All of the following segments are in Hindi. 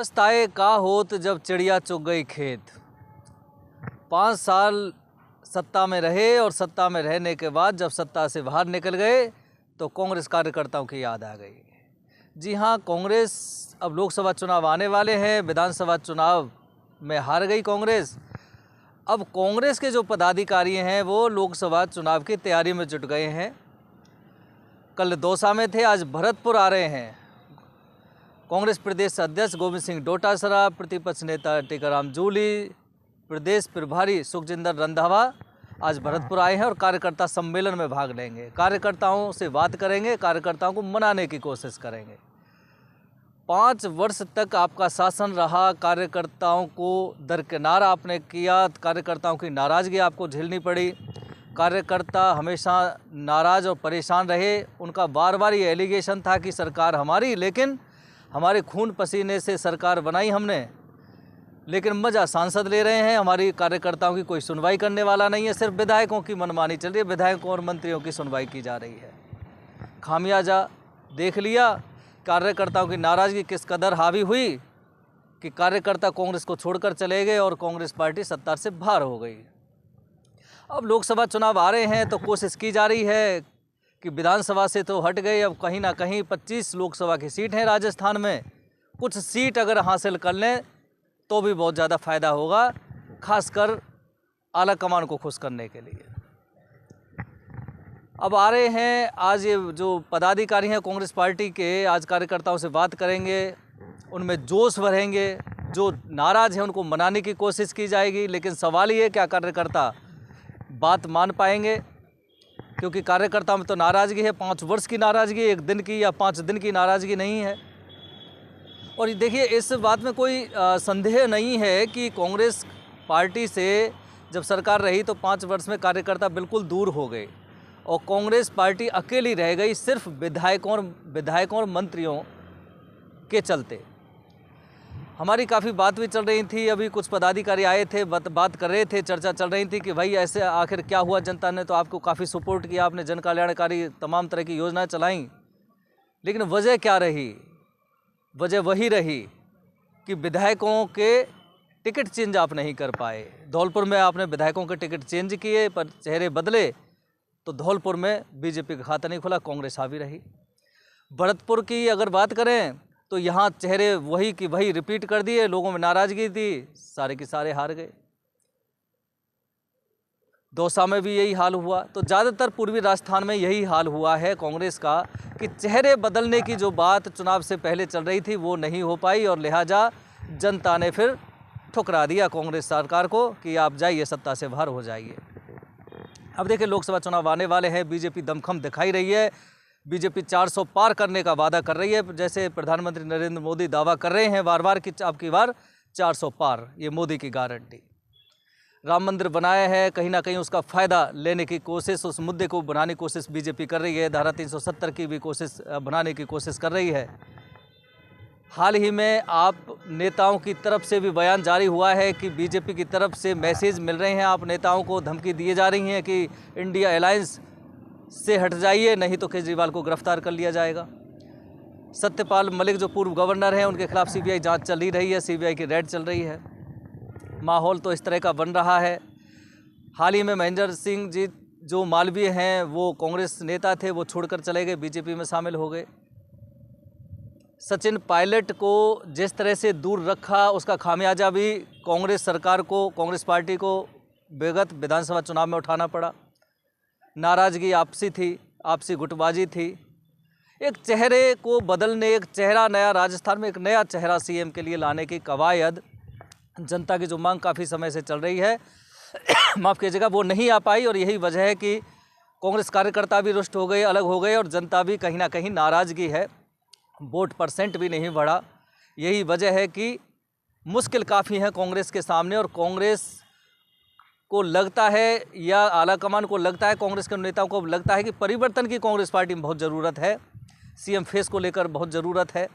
पछताए का होत जब चिड़िया चुग गई खेत। 5 साल सत्ता में रहे और सत्ता में रहने के बाद जब सत्ता से बाहर निकल गए तो कांग्रेस कार्यकर्ताओं की याद आ गई। जी हाँ, कांग्रेस अब लोकसभा चुनाव आने वाले हैं, विधानसभा चुनाव में हार गई कांग्रेस। अब कांग्रेस के जो पदाधिकारी हैं वो लोकसभा चुनाव की तैयारी में जुट गए हैं। कल दौसा में थे, आज भरतपुर आ रहे हैं। कांग्रेस प्रदेश अध्यक्ष गोविंद सिंह डोटासरा, प्रतिपक्ष नेता टीकाराम जूली, प्रदेश प्रभारी सुखजिंदर रंधावा आज भरतपुर आए हैं और कार्यकर्ता सम्मेलन में भाग लेंगे। कार्यकर्ताओं से बात करेंगे, कार्यकर्ताओं को मनाने की कोशिश करेंगे। 5 वर्ष तक आपका शासन रहा, कार्यकर्ताओं को दरकिनार आपने किया, कार्यकर्ताओं की नाराज़गी आपको झेलनी पड़ी। कार्यकर्ता हमेशा नाराज़ और परेशान रहे। उनका बार बार ये एलिगेशन था कि सरकार हमारी, लेकिन हमारे खून पसीने से सरकार बनाई हमने, लेकिन मज़ा सांसद ले रहे हैं। हमारी कार्यकर्ताओं की कोई सुनवाई करने वाला नहीं है, सिर्फ विधायकों की मनमानी चल रही है, विधायकों और मंत्रियों की सुनवाई की जा रही है। खामियाजा देख लिया, कार्यकर्ताओं की नाराज़गी किस कदर हावी हुई कि कार्यकर्ता कांग्रेस को छोड़कर चले गए और कांग्रेस पार्टी सत्ता से बाहर हो गई। अब लोकसभा चुनाव आ रहे हैं तो कोशिश की जा रही है कि विधानसभा से तो हट गए, अब कहीं ना कहीं 25 लोकसभा की सीट हैं राजस्थान में, कुछ सीट अगर हासिल कर लें तो भी बहुत ज़्यादा फ़ायदा होगा, खासकर आला कमान को खुश करने के लिए। अब आ रहे हैं, आज ये जो पदाधिकारी हैं कांग्रेस पार्टी के, आज कार्यकर्ताओं से बात करेंगे, उनमें जोश भरेंगे। जो नाराज़ हैं उनको मनाने की कोशिश की जाएगी, लेकिन सवाल ये है क्या कार्यकर्ता बात मान पाएंगे, क्योंकि कार्यकर्ता में तो नाराज़गी है, 5 वर्ष की नाराज़गी, 1 दिन की या 5 दिन की नाराज़गी नहीं है। और देखिए, इस बात में कोई संदेह नहीं है कि कांग्रेस पार्टी से जब सरकार रही तो 5 वर्ष में कार्यकर्ता बिल्कुल दूर हो गए और कांग्रेस पार्टी अकेली रह गई, सिर्फ विधायकों और मंत्रियों के चलते। हमारी काफ़ी बात भी चल रही थी, अभी कुछ पदाधिकारी आए थे, बात कर रहे थे, चर्चा चल रही थी कि भाई ऐसे आखिर क्या हुआ, जनता ने तो आपको काफ़ी सपोर्ट किया, आपने जन कल्याणकारी तमाम तरह की योजनाएं चलाईं, लेकिन वजह क्या रही? वजह वही रही कि विधायकों के टिकट चेंज आप नहीं कर पाए। धौलपुर में आपने विधायकों के टिकट चेंज किए पर चेहरे बदले तो धौलपुर में बीजेपी का खाता नहीं खुला, कांग्रेस हावी रही। भरतपुर की अगर बात करें तो यहाँ चेहरे वही की वही रिपीट कर दिए, लोगों में नाराज़गी थी, सारे के सारे हार गए। दौसा में भी यही हाल हुआ। तो ज़्यादातर पूर्वी राजस्थान में यही हाल हुआ है कांग्रेस का कि चेहरे बदलने की जो बात चुनाव से पहले चल रही थी वो नहीं हो पाई और लिहाजा जनता ने फिर ठुकरा दिया कांग्रेस सरकार को कि आप जाइए, सत्ता से बाहर हो जाइए। अब देखिए, लोकसभा चुनाव आने वाले हैं, बीजेपी दमखम दिखाई रही है, बीजेपी 400 पार करने का वादा कर रही है, जैसे प्रधानमंत्री नरेंद्र मोदी दावा कर रहे हैं बार बार कि अब की बार 400 पार, ये मोदी की गारंटी। राम मंदिर बनाया है, कहीं ना कहीं उसका फ़ायदा लेने की कोशिश, उस मुद्दे को बनाने की कोशिश बीजेपी कर रही है, धारा 370 की भी कोशिश बनाने की कोशिश कर रही है। हाल ही में आप नेताओं की तरफ से भी बयान जारी हुआ है कि बीजेपी की तरफ से मैसेज मिल रहे हैं, आप नेताओं को धमकी दिए जा रही हैं कि इंडिया अलायंस से हट जाइए, नहीं तो केजरीवाल को गिरफ्तार कर लिया जाएगा। सत्यपाल मलिक जो पूर्व गवर्नर हैं, उनके खिलाफ सीबीआई जांच चल ही रही है, सीबीआई की रेड चल रही है। माहौल तो इस तरह का बन रहा है। हाल ही में महेंद्र सिंह जी जो मालवीय हैं, वो कांग्रेस नेता थे, वो छोड़कर चले गए, बीजेपी में शामिल हो गए। सचिन पायलट को जिस तरह से दूर रखा, उसका खामियाजा भी कांग्रेस सरकार को, कांग्रेस पार्टी को विगत विधानसभा चुनाव में उठाना पड़ा। नाराज़गी आपसी थी, आपसी गुटबाजी थी। एक चेहरे को बदलने, एक चेहरा नया राजस्थान में, एक नया चेहरा सीएम के लिए लाने की कवायद जनता की जो मांग काफ़ी समय से चल रही है माफ़ कीजिएगा, वो नहीं आ पाई और यही वजह है कि कांग्रेस कार्यकर्ता भी रुष्ट हो गए, अलग हो गए और जनता भी कहीं ना कहीं नाराज़गी है, वोट परसेंट भी नहीं बढ़ा। यही वजह है कि मुश्किल काफ़ी है कांग्रेस के सामने और कांग्रेस को लगता है या आलाकमान को लगता है, कांग्रेस के नेताओं को लगता है कि परिवर्तन की कांग्रेस पार्टी में बहुत ज़रूरत है, सीएम फेस को लेकर बहुत ज़रूरत है,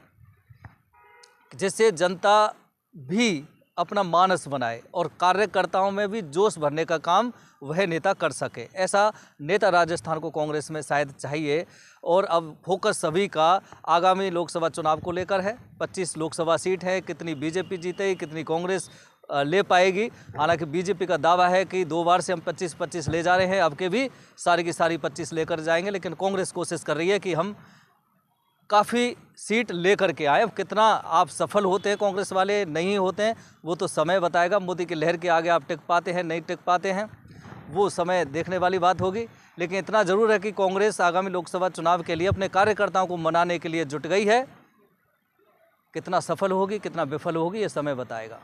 जिससे जनता भी अपना मानस बनाए और कार्यकर्ताओं में भी जोश भरने का काम वह नेता कर सके। ऐसा नेता राजस्थान को कांग्रेस में शायद चाहिए। और अब फोकस सभी का आगामी लोकसभा चुनाव को लेकर है। 25 लोकसभा सीट है, कितनी बीजेपी जीतेगी, कितनी कांग्रेस ले पाएगी। हालांकि बीजेपी का दावा है कि 2 बार से हम 25-25 ले जा रहे हैं, अब के भी सारी की सारी 25 लेकर जाएंगे। लेकिन कांग्रेस कोशिश कर रही है कि हम काफ़ी सीट लेकर के आए। अब कितना आप सफल होते हैं कांग्रेस वाले, नहीं होते हैं, वो तो समय बताएगा। मोदी की लहर के आगे आप टिक पाते हैं, नहीं टिक पाते हैं, वो समय देखने वाली बात होगी। लेकिन इतना ज़रूर है कि कांग्रेस आगामी लोकसभा चुनाव के लिए अपने कार्यकर्ताओं को मनाने के लिए जुट गई है। कितना सफल होगी, कितना विफल होगी, ये समय बताएगा।